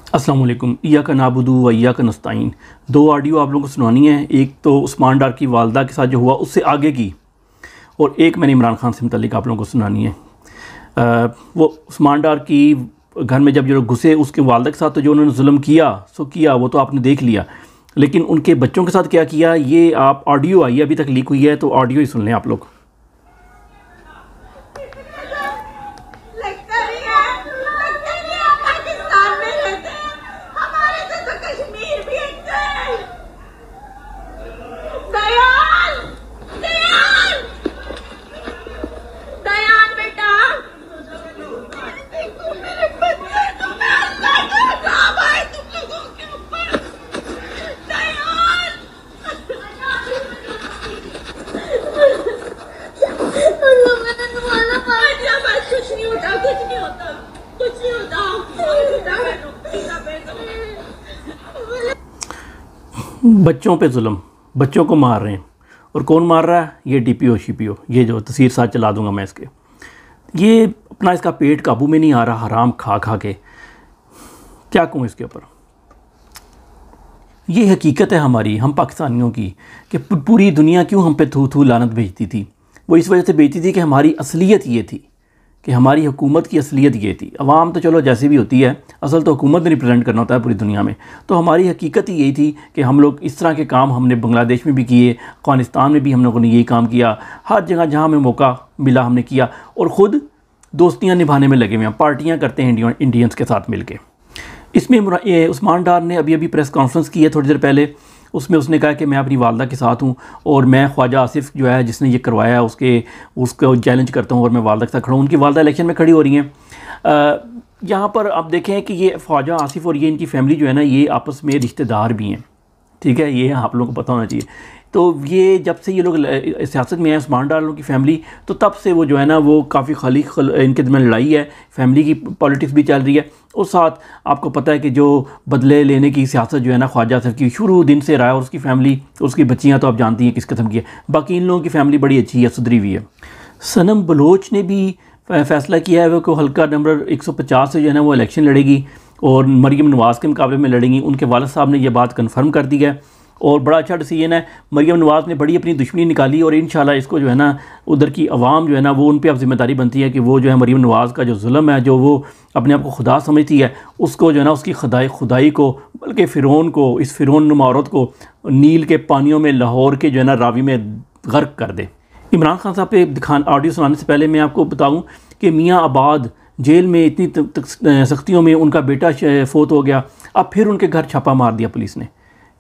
अस्सलाम वालेकुम। इय्याका नाबुदु व इय्याका नस्ताईन। दो ऑडियो आप लोगों को सुनानी है। एक तो उस्मान डार की वालदा के साथ जो हुआ उससे आगे की, और एक मैंने इमरान खान से मुतल्लिक आप लोगों को सुनानी है। वो उस्मान डार की घर में जब जो घुसे उसके वालदा के साथ तो जो उन्होंने जुल्म किया सो किया, वो तो आपने देख लिया, लेकिन उनके बच्चों के साथ क्या किया ये आप ऑडियो आई अभी तक लीक हुई है, तो ऑडियो ही सुन लें आप लोग। बच्चों पे जुल्म, बच्चों को मार रहे हैं, और कौन मार रहा है? ये डीपीओ शीपीओ, ये जो तस्वीर साथ चला दूंगा मैं इसके। ये अपना इसका पेट काबू में नहीं आ रहा, हराम खा खा के। क्या कहूँ इसके ऊपर। ये हकीकत है हमारी, हम पाकिस्तानियों की, कि पूरी दुनिया क्यों हम पे थू थू लानत भेजती थी। वो इस वजह से भेजती थी कि हमारी असलियत ये थी, कि हमारी हुकूमत की असलियत ये थी। अवाम तो चलो जैसे भी होती है, असल तो हुकूमत ने रिप्रेजेंट करना होता है पूरी दुनिया में। तो हमारी हकीकत ही यही थी कि हम लोग इस तरह के काम हमने बांग्लादेश में भी किए, अफ़गानिस्तान में भी हम लोगों ने यही काम किया, हर जगह जहाँ हमें मौका मिला हमने किया, और ख़ुद दोस्तियाँ निभाने में लगे हुए हैं, पार्टियाँ करते हैं इंडियंस के साथ मिल के। इसमें उस्मान डार ने अभी प्रेस कॉन्फ्रेंस की है थोड़ी देर पहले, उसमें उसने कहा कि मैं अपनी वालदा के साथ हूँ और मैं ख्वाजा आसिफ जो है जिसने ये करवाया उसको चैलेंज करता हूँ और मैं वालदा के साथ खड़ा हूँ। उनकी वालदा इलेक्शन में खड़ी हो रही हैं। यहाँ पर आप देखें कि ये ख्वाजा आसिफ और ये इनकी फैमिली जो है ना, ये आपस में रिश्तेदार भी हैं, ठीक है, ये आप लोगों को पता होना चाहिए। तो ये जब से ये लोग सियासत में आए उस्मान डार की फ़ैमिली, तो तब से वो जो है ना वो काफ़ी इनके दरमियान लड़ाई है, फैमिली की पॉलिटिक्स भी चल रही है। और साथ आपको पता है कि जो बदले लेने की सियासत जो है ना ख्वाजा आसिफ की शुरू दिन से रहा है, और उसकी फैमिली, उसकी बच्चियाँ तो आप जानती हैं किस किस्म की है। बाकी इन लोगों की फैमिली बड़ी अच्छी है, सुधरी हुई है। सनम बलोच ने भी फ़ैसला किया है वो हल्का नंबर 150 से जो है ना वो इलेक्शन लड़ेगी, और मरीम नवाज़ के मुकाबले में लड़ेंगी। उनके वालिद साहब ने यह बात कन्फर्म कर दी है, और बड़ा अच्छा डिसीजन है। मरीम नवाज़ ने बड़ी अपनी दुश्मनी निकाली, और इंशाल्लाह इसको जो है ना उधर की आवाम जो है ना वो उन पे अब जिम्मेदारी बनती है कि वो जो है मरीम नवाज़ का जो जुल्म है, जो वो अपने आप को खुदा समझती है, उसको जो है ना उसकी खुदाई को, बल्कि फ़िरौन को, इस फ़िरौन नुमा औरत को नील के पानियों में लाहौर के जो है ना रावी में गर्क कर दे। इमरान खान साहब पे ऑडियो सुनाने से पहले मैं आपको बताऊँ कि मियाँ आबाद जेल में इतनी सख्तियों में उनका बेटा फोत हो गया, अब फिर उनके घर छापा मार दिया पुलिस ने।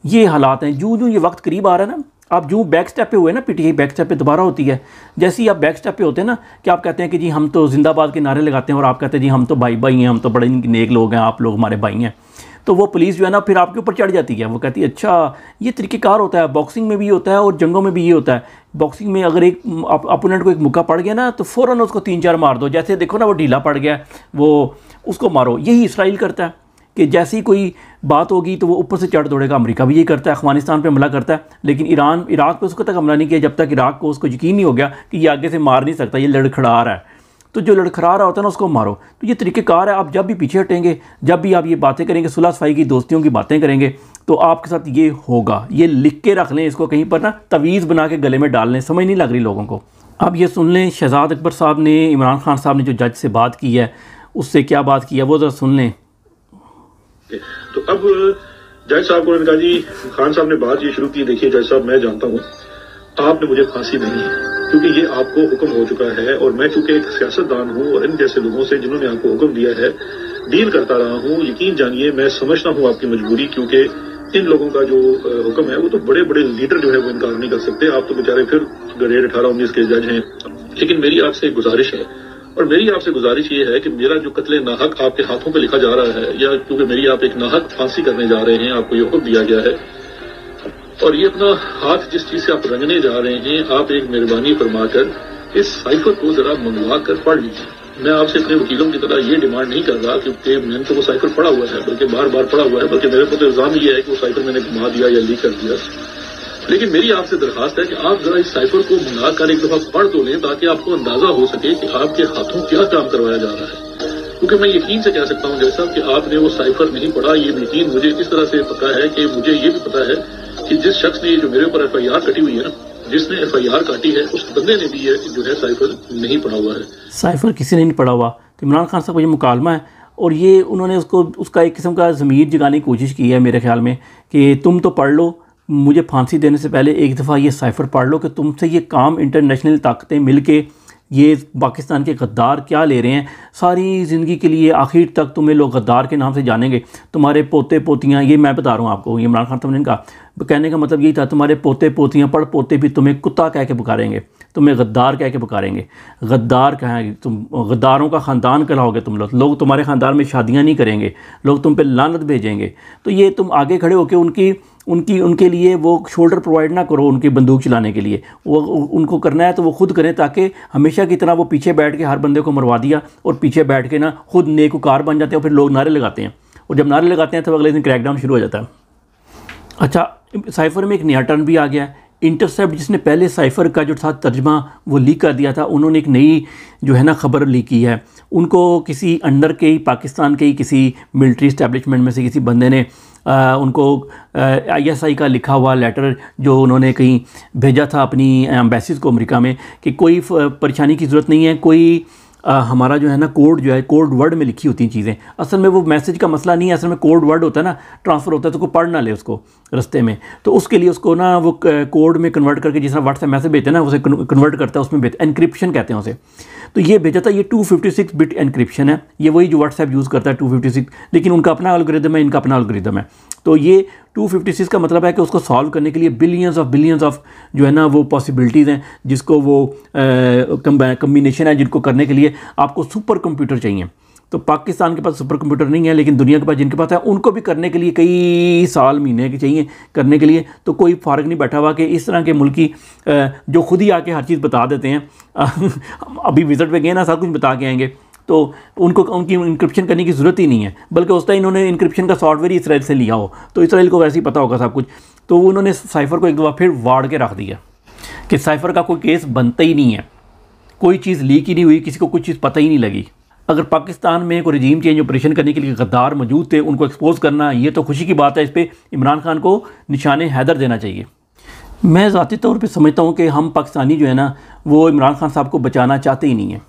ये हालात हैं। जो ये वक्त करीब आ रहा है ना, आप जो बैक स्टेप पे हुए ना, पीटीआई बैक स्टेप पे दोबारा होती है। जैसे ही आप बैक स्टेप पे होते हैं ना, कि आप कहते हैं कि जी हम तो जिंदाबाद के नारे लगाते हैं, और आप कहते हैं जी हम तो भाई भाई हैं, हम तो बड़े नेक लोग हैं, आप लोग हमारे भाई हैं, तो वो पुलिस जो है ना फिर आपके ऊपर चढ़ जाती है। वो कहती है अच्छा ये तरीक़ेकार होता है, बॉक्सिंग में भी होता है और जंगों में भी ये होता है। बॉक्सिंग में अगर एक अपोनेंट को एक मुक्का पड़ गया ना, तो फ़ौरन उसको 3-4 मार दो। जैसे देखो ना वो ढीला पड़ गया, वो उसको मारो। यही इसराइल करता है कि जैसे ही कोई बात होगी तो वो ऊपर से चढ़ दौड़ेगा। अमेरिका भी यही करता है, अफ़गानिस्तान पे हमला करता है, लेकिन इराक पे उसको तक हमला नहीं किया जब तक इराक को उसको यकीन नहीं हो गया कि ये आगे से मार नहीं सकता, ये लड़खड़ा रहा है। तो जो लड़खड़ा रहा होता है ना उसको मारो। तो ये तरीक़ेकार है। आप जब भी पीछे हटेंगे, जब भी आप ये बातें करेंगे, सुलह सफाई की, दोस्तियों की बातें करेंगे, तो आपके साथ ये होगा। ये लिख के रख लें इसको कहीं पर ना, तवीज़ बना के गले में डाल लें, समझ नहीं लग रही लोगों को। अब ये सुन लें, शहजाद अकबर साहब ने, इमरान खान साहब ने जो जज से बात की है उससे क्या बात की है वो ज़रा सुन लें। तो अब जज साहब को कहा जी खान साहब ने बात ये शुरू की, देखिए जज साहब मैं जानता हूँ आपने मुझे फांसी देनी है, क्योंकि ये आपको हुक्म हो चुका है, और मैं चूंकि एक सियासतदान हूँ और इन जैसे लोगों से जिन्होंने आपको हुक्म दिया है डील करता रहा हूँ। यकीन जानिए मैं समझता हूँ आपकी मजबूरी, क्योंकि इन लोगों का जो हुक्म है वो तो बड़े बड़े लीडर जो है वो इनकार नहीं कर सकते। आप तो बेचारे फिर ग्रेड 18-19 के जज हैं। लेकिन मेरी आपसे गुजारिश है, और मेरी आपसे गुजारिश ये है कि मेरा जो कत्ले नाहक आपके हाथों पे लिखा जा रहा है, या क्योंकि मेरी आप एक नाहक फांसी करने जा रहे हैं, आपको ये हुक्म दिया गया है, और ये अपना हाथ जिस चीज से आप रंगने जा रहे हैं, आप एक मेहरबानी फरमाकर इस साइफर को जरा मंगवा कर पढ़ लीजिए। मैं आपसे अपने वकीलों की तरह ये डिमांड नहीं कर रहा, क्योंकि मैंने तो वो साइफर पढ़ा हुआ है, बल्कि बार बार पढ़ा हुआ है, बल्कि मेरे को तो इल्जाम ये है कि वो साइफर मैंने घुमा दिया या लीक कर दिया। लेकिन मेरी आपसे दरखास्त है कि आप जरा इस साइफर को मंगा कर एक दफा पढ़ तो लें, ताकि आपको अंदाजा हो सके कि आपके हाथों क्या काम करवाया जा रहा है। क्योंकि मैं यकीन से कह सकता हूँ जैसा कि आपने वो साइफर नहीं पढ़ा, ये यकीन मुझे इस तरह से पता है कि मुझे ये भी पता है कि जिस शख्स ने जो मेरे ऊपर FIR कटी हुई है ना, जिसने FIR काटी है, उस बंदे ने भी जो है साइफर नहीं पढ़ा हुआ है। साइफर किसी ने नहीं पढ़ा हुआ। तो इमरान खान साहब का ये मुकालमा है और ये उन्होंने उसका एक किस्म का ज़मीर जगाने की कोशिश की है मेरे ख्याल में कि तुम तो पढ़ लो, मुझे फांसी देने से पहले एक दफ़ा ये साइफर पढ़ लो कि तुमसे ये काम इंटरनेशनल ताकतें मिल के ये पाकिस्तान के गद्दार क्या ले रहे हैं। सारी ज़िंदगी के लिए आखिर तक तुम्हें लोग गद्दार के नाम से जानेंगे। तुम्हारे पोते पोतियाँ, ये मैं बता रहा हूँ आपको, ये इमरान खान साहब ने इनका कहने का मतलब यही था, तुम्हारे पोते पोतियाँ पड़ पोते भी तुम्हें कुत्ता कह के पुकारेंगे, तुम्हें गद्दार कह के पुकारेंगे। गद्दार कहेंगे, तुम गद्दारों का ख़ानदान कहलाओगे तुम लोग तुम्हारे ख़ानदान में शादियाँ नहीं करेंगे, लोग तुम पे लानत भेजेंगे। तो ये तुम आगे खड़े होकर उनके लिए वो शोल्डर प्रोवाइड ना करो, उनकी बंदूक चलाने के लिए। वो उनको करना है तो वो खुद करें, ताकि हमेशा की तरह वो पीछे बैठ के हर बंदे को मरवा दिया और पीछे बैठ के ना खुद नेकूकार बन जाते हैं। और फिर लोग नारे लगाते हैं, और जब नारे लगाते हैं तो अगले दिन क्रैकडाउन शुरू हो जाता है। अच्छा, साइफर में एक नया टर्न भी आ गया है। इंटरसेप्ट जिसने पहले साइफर का जो था तर्जमा वो लीक कर दिया था, उन्होंने एक नई जो है ना खबर लीक की है। उनको किसी अंडर के ही पाकिस्तान के ही किसी मिलिट्री इस्टेब्लिशमेंट में से किसी बंदे ने उनको ISI का लिखा हुआ लेटर जो उन्होंने कहीं भेजा था अपनी एम्बेसीज़ को अमेरिका में, कि कोई परेशानी की ज़रूरत नहीं है, कोई हमारा जो है ना कोड जो है, कोड वर्ड में लिखी होती हैं चीज़ें। असल में वो मैसेज का मसला नहीं है, असल में कोड वर्ड होता है ना, ट्रांसफ़र होता है, तो कोई पढ़ ना ले उसको रास्ते में। तो उसके लिए उसको ना वो कोड में कन्वर्ट करके, जिस तरह व्हाट्सएप मैसेज भेजते हैं ना, उसे कन्वर्ट करता है, उसमें भेजता, एनक्रिप्शन कहते हैं उसे। तो ये भेजा था, ये 256 बिट एनक्रिप्शन है। ये वही जो व्हाट्सएप यूज़ करता है 256, लेकिन उनका अपना एल्गोरिदम है, इनका अपना एल्गोरिदम है। तो ये 256 का मतलब है कि उसको सॉल्व करने के लिए बिलियंस ऑफ जो है ना वो पॉसिबिलिटीज़ हैं, जिसको वो कम्बिनेशन है, जिनको करने के लिए आपको सुपर कंप्यूटर चाहिए। तो पाकिस्तान के पास सुपर कंप्यूटर नहीं है, लेकिन दुनिया के पास जिनके पास है उनको भी करने के लिए कई साल महीने के चाहिए करने के लिए। तो कोई फ़र्क नहीं बैठा हुआ कि इस तरह के मुल्की जो खुद ही आके हर चीज़ बता देते हैं अभी विज़िट पे गए ना, सब कुछ बता के आएंगे, तो उनको उनकी इंक्रिप्शन करने की ज़रूरत ही नहीं है। बल्कि उस टाइम इन्होंने इंक्रिप्शन का सॉफ्टवेयर इसराइल से लिया हो, तो इसराइल को वैसे ही पता होगा सब कुछ। तो उन्होंने साइफर को एक दफ़ा फिर वाड़ के रख दिया कि साइफर का कोई केस बनता ही नहीं है, कोई चीज़ लीक ही नहीं हुई, किसी को कुछ चीज़ पता ही नहीं लगी। अगर पाकिस्तान में कोई रजीम चेंज ऑपरेशन करने के लिए गद्दार मौजूद थे, उनको एक्सपोज करना ये तो खुशी की बात है। इस पर इमरान खान को निशाने हैदर देना चाहिए। मैं ज़ाती तौर पे समझता हूँ कि हम पाकिस्तानी जो है ना वो इमरान खान साहब को बचाना चाहते ही नहीं है,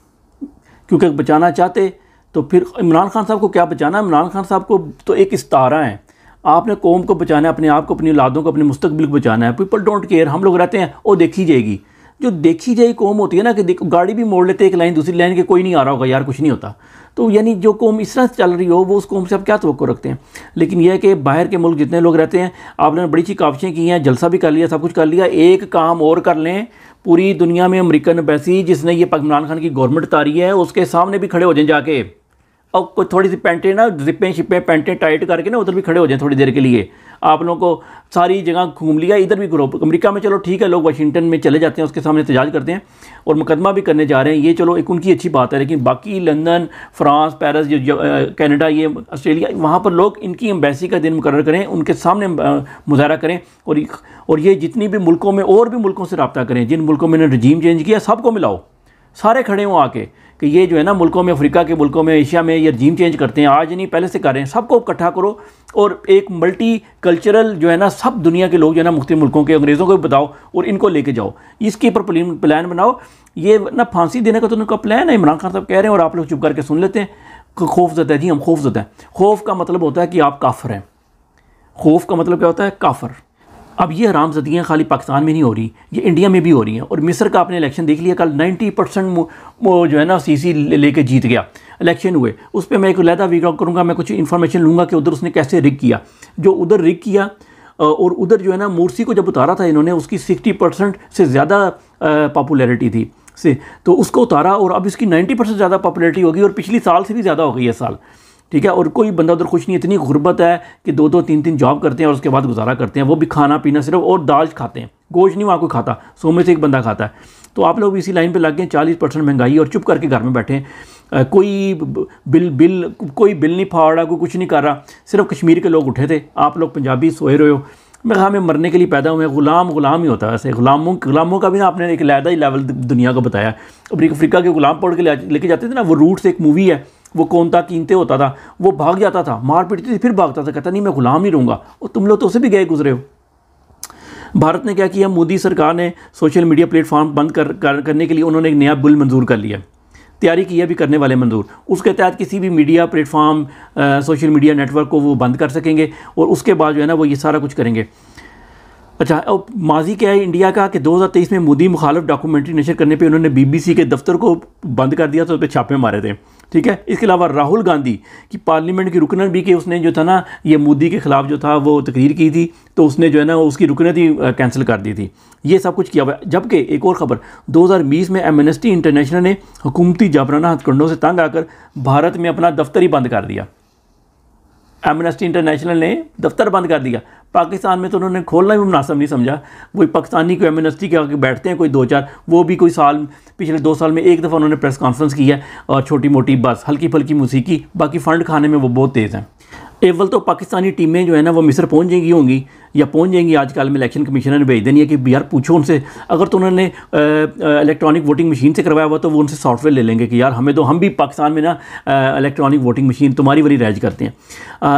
क्योंकि बचाना चाहते तो फिर इमरान खान साहब को क्या बचाना। इमरान खान साहब को तो एक इस्तारा है, आपने कौम को बचाना है, अपने आप को, अपनी औलादों को, अपने मुस्तकबिल को बचाना है। People don't care. हम लोग रहते हैं वो देखी जाएगी, जो देखी जाए कौम होती है ना, कि गाड़ी भी मोड़ लेते एक लाइन दूसरी लाइन के, कोई नहीं आ रहा होगा यार, कुछ नहीं होता। तो यानी जो कौम इस तरह से चल रही हो, वो उस कौम से आप क्या तवक्को रखते हैं। लेकिन यह है कि बाहर के मुल्क जितने लोग रहते हैं, आपने बड़ी अच्छी काविशें की हैं, जलसा भी कर लिया, सब कुछ कर लिया, एक काम और कर लें, पूरी दुनिया में अमेरिकन एम्बेसी जिसने ये इमरान खान की गवर्नमेंट तारी है उसके सामने भी खड़े हो जाएं जाके, और कोई थोड़ी सी पैंटें ना, जिपें शिपें पैंटें टाइट करके ना उधर भी खड़े हो जाएं थोड़ी देर के लिए। आप लोगों को सारी जगह घूम लिया, इधर भी करो। अमेरिका में चलो ठीक है, लोग वाशिंगटन में चले जाते हैं, उसके सामने एहतजाज करते हैं और मुकदमा भी करने जा रहे हैं, ये चलो एक उनकी अच्छी बात है। लेकिन बाकी लंदन, फ्रांस, पेरिस, जो कनाडा, ये ऑस्ट्रेलिया, वहाँ पर लोग इनकी एम्बेसी का दिन मुकर्रर करें, उनके सामने मुजाहरा करें, और ये जितनी भी मुल्कों में और भी मुल्कों से रब्ता करें, जिन मुल्कों में रजीम चेंज किया, सबको मिलाओ, सारे खड़े हों आके कि ये जो है ना मुल्कों में, अफ्रीका के मुल्कों में, एशिया में ये रजीम चेंज करते हैं, आज नहीं पहले से कर रहे हैं। सबको इकट्ठा करो और एक मल्टी कल्चरल जो है ना, सब दुनिया के लोग जो है ना, मुख्तलिफ मुल्कों के अंग्रेज़ों को भी बताओ और इनको लेके जाओ, इसके ऊपर प्लान बनाओ। ये ना फांसी देने का तो उनका प्लान है, इमरान खान साहब कह रहे हैं और आप लोग चुप करके सुन लेते हैं। खौफज़दा है जी, हम खौफज़दा हैं। खौफ का मतलब होता है कि आप काफिर हैं। खौफ का मतलब क्या होता है? काफिर। अब ये हरामज़दियाँ खाली पाकिस्तान में नहीं हो रही, ये इंडिया में भी हो रही हैं। और मिस्र का आपने इलेक्शन देख लिया, कल 90% जो है ना सीसी लेके जीत गया, इलेक्शन हुए। उस पर मैं एक अलहदा वीडियो करूँगा, मैं कुछ इन्फॉर्मेशन लूँगा कि उधर उसने कैसे रिग किया। जो उधर रिग किया और उधर जो है ना मुर्सी को जब उतारा था इन्होंने, उसकी 60% से ज़्यादा पॉपुलैरिटी थी से, तो उसको उतारा और अब इसकी 90% ज़्यादा पॉपुलैरिटी होगी और पिछली साल से भी ज़्यादा हो गई है साल, ठीक है। और कोई बंदा उधर खुश नहीं, इतनी गुर्बत है कि 2-2 3-3 जॉब करते हैं और उसके बाद गुजारा करते हैं, वो भी खाना पीना सिर्फ, और दाल खाते हैं, गोश्त नहीं वहाँ कोई खाता, 100 में से एक बंदा खाता है। तो आप लोग इसी लाइन पे लग गए, 40% महंगाई और चुप करके घर में बैठे हैं। कोई बिल नहीं फाड़ रहा, कोई कुछ नहीं कर रहा। सिर्फ कश्मीर के लोग उठे थे, आप लोग पंजाबी सोए रहे हो। मैं कहा हमें मरने के लिए पैदा हुए, गुलाम ही होता है वैसे। गुलामों का भी ना आपने एक अलहदा ही लेवल दुनिया को बताया। अफ्रीका के गुलाम पढ़ के लेके जाते थे ना, वो रूट्स एक मूवी है, वो कौन था कीनते होता था, वो भाग जाता था, मार पीटती थी, फिर भागता था, कहता नहीं मैं गुलाम नहीं रहूँगा। और तुम लोग तो उसे भी गए गुजरे हो। भारत ने क्या किया, मोदी सरकार ने सोशल मीडिया प्लेटफॉर्म बंद करने के लिए उन्होंने एक नया बिल मंजूर कर लिया, तैयारी की है भी करने वाले मंजूर। उसके तहत किसी भी media platform social media network को वो बंद कर सकेंगे और उसके बाद जो है ना वो ये सारा कुछ करेंगे। अच्छा, अब माजी क्या है इंडिया का कि 2023 में मोदी मुखालिफ डॉक्यूमेंट्री नशर करने पे उन्होंने बीबीसी के दफ्तर को बंद कर दिया, तो उस पर छापे मारे थे। ठीक है, इसके अलावा राहुल गांधी की पार्लियामेंट की रुकनत भी कि उसने जो था ना ये मोदी के ख़िलाफ़ जो था वो तकरीर की थी, तो उसने जो है ना उसकी रुकनत ही कैंसिल कर दी थी। ये सब कुछ किया हुआ है। जबकि एक और ख़बर, 2020 में एमनेस्टी इंटरनेशनल ने हुकूमती जाबराना हथकंडों से तंग आकर भारत में अपना दफ्तर ही बंद कर दिया। एमनेस्टी इंटरनेशनल ने दफ्तर बंद कर दिया। पाकिस्तान में तो उन्होंने खोलना भी मुनासिब नहीं समझा। वही पाकिस्तानी को एमनेस्टी के आगे बैठते हैं कोई 2-4, वो भी कोई साल पिछले 2 साल में एक दफ़ा उन्होंने प्रेस कॉन्फ्रेंस की है और छोटी मोटी बस हल्की फुल्की मौसीकी, बाकी फ़ंड खाने में वो बहुत तेज़ हैं। एवल तो पाकिस्तानी टीमें जो है ना वो मिस्र पहुंच जाएंगी होंगी या पहुंच जाएंगी। आजकल में इलेक्शन कमीशनर ने भेज देनी है कि यार पूछो उनसे, अगर तो उन्होंने इलेक्ट्रॉनिक वोटिंग मशीन से करवाया हुआ तो वो उनसे सॉफ्टवेयर ले लेंगे कि यार हमें तो, हम भी पाकिस्तान में ना इलेक्ट्रॉनिक वोटिंग मशीन तुम्हारी वाली राइज करते हैं।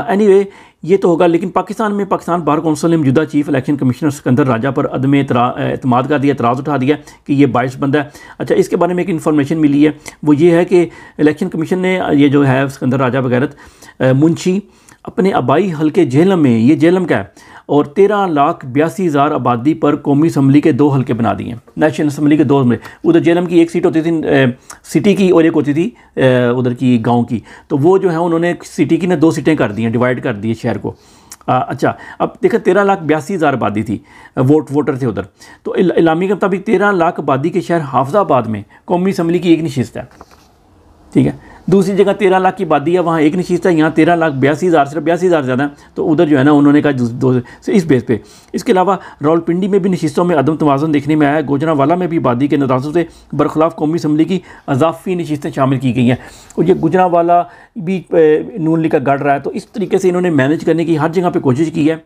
एनीवे ये तो होगा। लेकिन पाकिस्तान बार कौंसिल ने मौजूदा चीफ इलेक्शन कमिश्नर सिकंदर राजा पर अदम एतमाद कर दिया, एतराज़ उठा दिया कि ये बाइस बंदा है। अच्छा, इसके बारे में एक इन्फॉर्मेशन मिली है, वो ये है कि इलेक्शन कमीशन ने ये जो है सिकंदर राजा वगैरह मुंशी अपने आबाई हल्के झेलम में, ये झेलम का है, और 13,82,000 आबादी पर कौमी असम्बली के 2 हल्के बना दिए, नेशनल असम्बली के 2 हल्के। उधर झेलम की एक सीट होती थी सिटी की और एक होती थी उधर की गांव की, तो वो जो है उन्होंने सिटी की ना 2 सीटें कर दी हैं, डिवाइड कर दिए शहर को। अच्छा, अब देखो 13,82,000 आबादी थी, वोटर थे उधर। तो इलामी के मुताबिक 13 लाख आबादी के शहर हाफजाबाद में कौमी असम्बली की एक नशिस्त है। ठीक है, दूसरी जगह 13 लाख की आबादी है, वहाँ एक नशिस्त है, यहाँ 13,82,000, सिर्फ 82,000 ज़्यादा है, तो उधर जो है ना उन्होंने कहा 2 इस बेस पे। इसके अलावा रावलपिंडी में भी नशिस्तों में अदम तवाज़ुन देखने में आया है। गुजरांवाला में भी आबादी के नदासों से बरखिलाफ़ कौमी असम्बली की अजाफी नशिस्तें शामिल की गई हैं, और ये गुजरांवाला भी नून लीग का गढ़ रहा है। तो इस तरीके से इन्होंने मैनेज करने की हर जगह पर कोशिश की है।